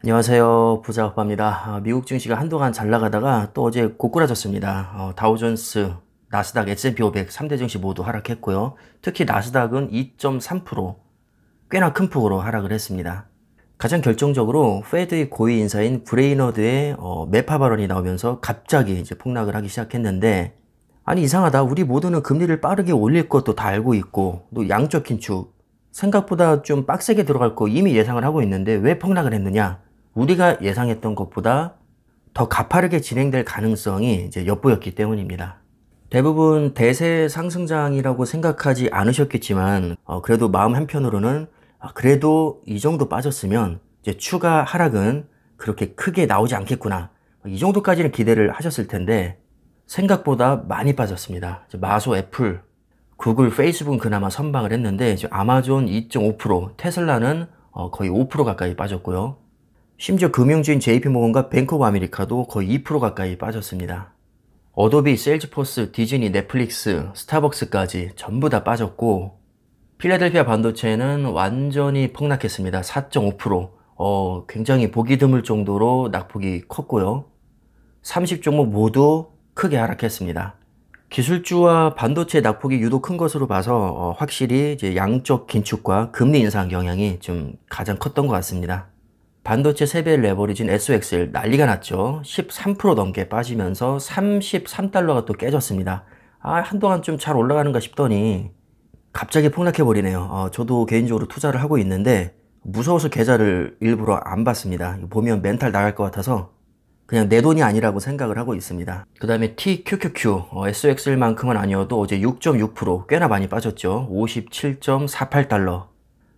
안녕하세요. 부자오빠입니다. 미국 증시가 한동안 잘 나가다가 또 어제 고꾸라졌습니다. 다우존스, 나스닥, S&P 500 3대 증시 모두 하락했고요. 특히 나스닥은 2.3% 꽤나 큰 폭으로 하락을 했습니다. 가장 결정적으로 페드의 고위 인사인 브레이너드의 매파 발언이 나오면서 갑자기 이제 폭락을 하기 시작했는데, 아니 이상하다. 우리 모두는 금리를 빠르게 올릴 것도 다 알고 있고 또 양적 긴축 생각보다 좀 빡세게 들어갈 거 이미 예상을 하고 있는데 왜 폭락을 했느냐? 우리가 예상했던 것보다 더 가파르게 진행될 가능성이 이제 엿보였기 때문입니다. 대부분 대세 상승장이라고 생각하지 않으셨겠지만, 그래도 마음 한편으로는, 그래도 이 정도 빠졌으면 이제 추가 하락은 그렇게 크게 나오지 않겠구나. 이 정도까지는 기대를 하셨을 텐데, 생각보다 많이 빠졌습니다. 마소, 애플, 구글, 페이스북은 그나마 선방을 했는데, 아마존 2.5%, 테슬라는 거의 5% 가까이 빠졌고요. 심지어 금융주인 JP모건과 뱅크 오브 아메리카도 거의 2% 가까이 빠졌습니다. 어도비, 세일즈포스, 디즈니, 넷플릭스, 스타벅스까지 전부 다 빠졌고, 필라델피아 반도체는 완전히 폭락했습니다. 4.5%. 굉장히 보기 드물 정도로 낙폭이 컸고요. 30종목 모두 크게 하락했습니다. 기술주와 반도체 낙폭이 유독 큰 것으로 봐서 확실히 이제 양적 긴축과 금리 인상 영향이 좀 가장 컸던 것 같습니다. 반도체 세배 레버리진 SOXL 난리가 났죠. 13% 넘게 빠지면서 33달러가 또 깨졌습니다. 한동안 좀 잘 올라가는가 싶더니 갑자기 폭락해버리네요. 저도 개인적으로 투자를 하고 있는데 무서워서 계좌를 일부러 안 받습니다. 보면 멘탈 나갈 것 같아서 그냥 내 돈이 아니라고 생각을 하고 있습니다. 그 다음에 TQQQ, SOXL만큼은 아니어도 어제 6.6% 꽤나 많이 빠졌죠. 57.48달러.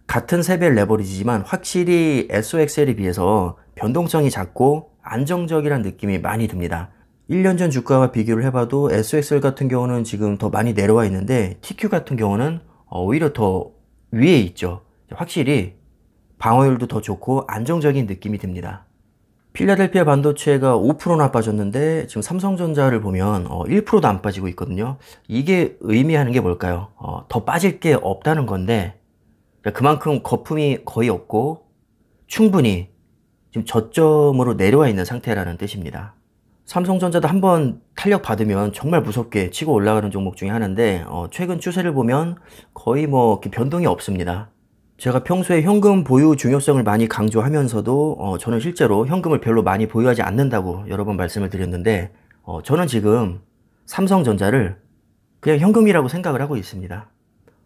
같은 세배 레버리지지만 확실히 SOXL에 비해서 변동성이 작고 안정적이란 느낌이 많이 듭니다. 1년 전 주가와 비교를 해봐도 SOXL 같은 경우는 지금 더 많이 내려와 있는데 TQ 같은 경우는 오히려 더 위에 있죠. 확실히 방어율도 더 좋고 안정적인 느낌이 듭니다. 필라델피아 반도체가 5%나 빠졌는데 지금 삼성전자를 보면 1%도 안 빠지고 있거든요. 이게 의미하는 게 뭘까요? 더 빠질 게 없다는 건데 그만큼 거품이 거의 없고 충분히 지금 저점으로 내려와 있는 상태라는 뜻입니다. 삼성전자도 한번 탄력 받으면 정말 무섭게 치고 올라가는 종목 중에 하나인데 최근 추세를 보면 거의 뭐 변동이 없습니다. 제가 평소에 현금 보유 중요성을 많이 강조하면서도 저는 실제로 현금을 별로 많이 보유하지 않는다고 여러 번 말씀을 드렸는데 저는 지금 삼성전자를 그냥 현금이라고 생각을 하고 있습니다.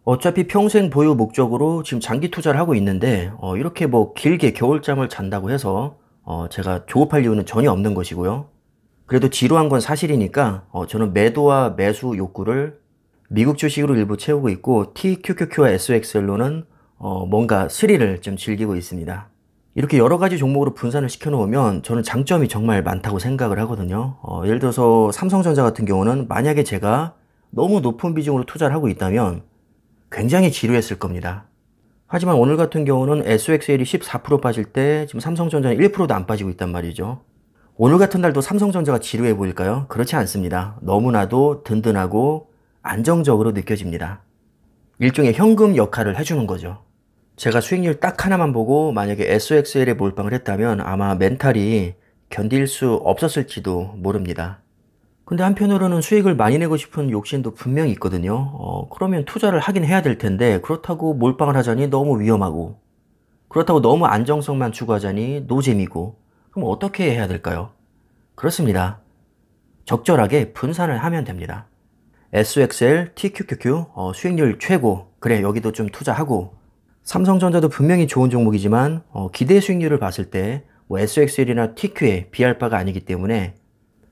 어차피 평생 보유 목적으로 지금 장기 투자를 하고 있는데 이렇게 뭐 길게 겨울잠을 잔다고 해서 제가 조급할 이유는 전혀 없는 것이고요. 그래도 지루한 건 사실이니까 저는 매도와 매수 욕구를 미국 주식으로 일부 채우고 있고 TQQQ와 SOXL로는 뭔가 스릴을 좀 즐기고 있습니다. 이렇게 여러 가지 종목으로 분산을 시켜 놓으면 저는 장점이 정말 많다고 생각을 하거든요. 예를 들어서 삼성전자 같은 경우는 만약에 제가 너무 높은 비중으로 투자를 하고 있다면 굉장히 지루했을 겁니다. 하지만 오늘 같은 경우는 SOXL이 14% 빠질 때 지금 삼성전자는 1%도 안 빠지고 있단 말이죠. 오늘 같은 날도 삼성전자가 지루해 보일까요? 그렇지 않습니다. 너무나도 든든하고 안정적으로 느껴집니다. 일종의 현금 역할을 해주는 거죠. 제가 수익률 딱 하나만 보고 만약에 SOXL에 몰빵을 했다면 아마 멘탈이 견딜 수 없었을지도 모릅니다. 근데 한편으로는 수익을 많이 내고 싶은 욕심도 분명히 있거든요. 그러면 투자를 하긴 해야 될 텐데 그렇다고 몰빵을 하자니 너무 위험하고 그렇다고 너무 안정성만 추구하자니 노잼이고 그럼 어떻게 해야 될까요? 그렇습니다. 적절하게 분산을 하면 됩니다. SOXL, TQQQ 수익률 최고 그래 여기도 좀 투자하고 삼성전자도 분명히 좋은 종목이지만 기대 수익률을 봤을 때 뭐 SOXL이나 TQ에 비할 바가 아니기 때문에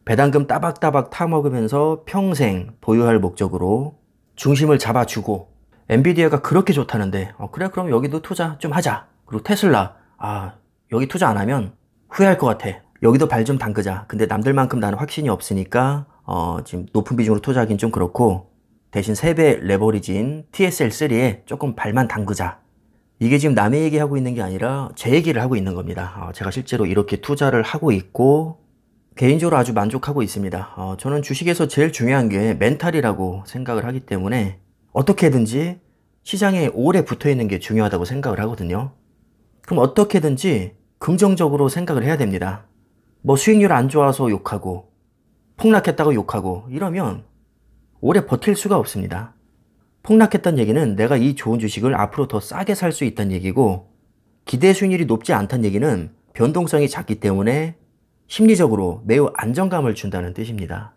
배당금 따박따박 타먹으면서 평생 보유할 목적으로 중심을 잡아주고 엔비디아가 그렇게 좋다는데 그래 그럼 여기도 투자 좀 하자. 그리고 테슬라 여기 투자 안 하면 후회할 것 같아. 여기도 발 좀 담그자. 근데 남들만큼 나는 확신이 없으니까 지금 높은 비중으로 투자하긴 좀 그렇고 대신 3배 레버리지인 TSL3에 조금 발만 담그자. 이게 지금 남의 얘기하고 있는 게 아니라 제 얘기를 하고 있는 겁니다. 제가 실제로 이렇게 투자를 하고 있고 개인적으로 아주 만족하고 있습니다. 저는 주식에서 제일 중요한 게 멘탈이라고 생각을 하기 때문에 어떻게든지 시장에 오래 붙어 있는 게 중요하다고 생각을 하거든요. 그럼 어떻게든지 긍정적으로 생각을 해야 됩니다. 뭐 수익률 안 좋아서 욕하고 폭락했다고 욕하고 이러면 오래 버틸 수가 없습니다. 폭락했다는 얘기는 내가 이 좋은 주식을 앞으로 더 싸게 살 수 있다는 얘기고, 기대 수익률이 높지 않다는 얘기는 변동성이 작기 때문에 심리적으로 매우 안정감을 준다는 뜻입니다.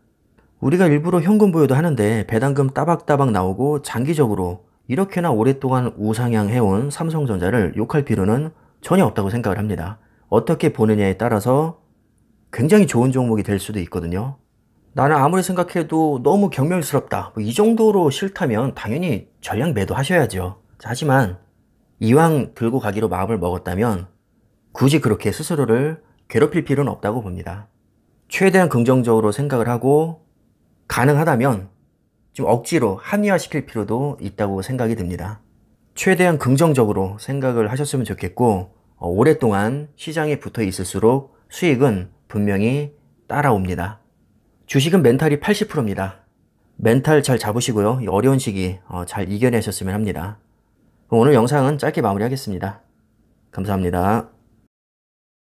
우리가 일부러 현금 보유도 하는데 배당금 따박따박 나오고 장기적으로 이렇게나 오랫동안 우상향해온 삼성전자를 욕할 필요는 전혀 없다고 생각을 합니다. 어떻게 보느냐에 따라서 굉장히 좋은 종목이 될 수도 있거든요. 나는 아무리 생각해도 너무 경멸스럽다, 이 정도로 싫다면 당연히 전량 매도하셔야죠. 하지만 이왕 들고 가기로 마음을 먹었다면 굳이 그렇게 스스로를 괴롭힐 필요는 없다고 봅니다. 최대한 긍정적으로 생각을 하고 가능하다면 좀 억지로 합리화시킬 필요도 있다고 생각이 듭니다. 최대한 긍정적으로 생각을 하셨으면 좋겠고, 오랫동안 시장에 붙어 있을수록 수익은 분명히 따라옵니다. 주식은 멘탈이 80%입니다. 멘탈 잘 잡으시고요. 이 어려운 시기 잘 이겨내셨으면 합니다. 오늘 영상은 짧게 마무리하겠습니다. 감사합니다.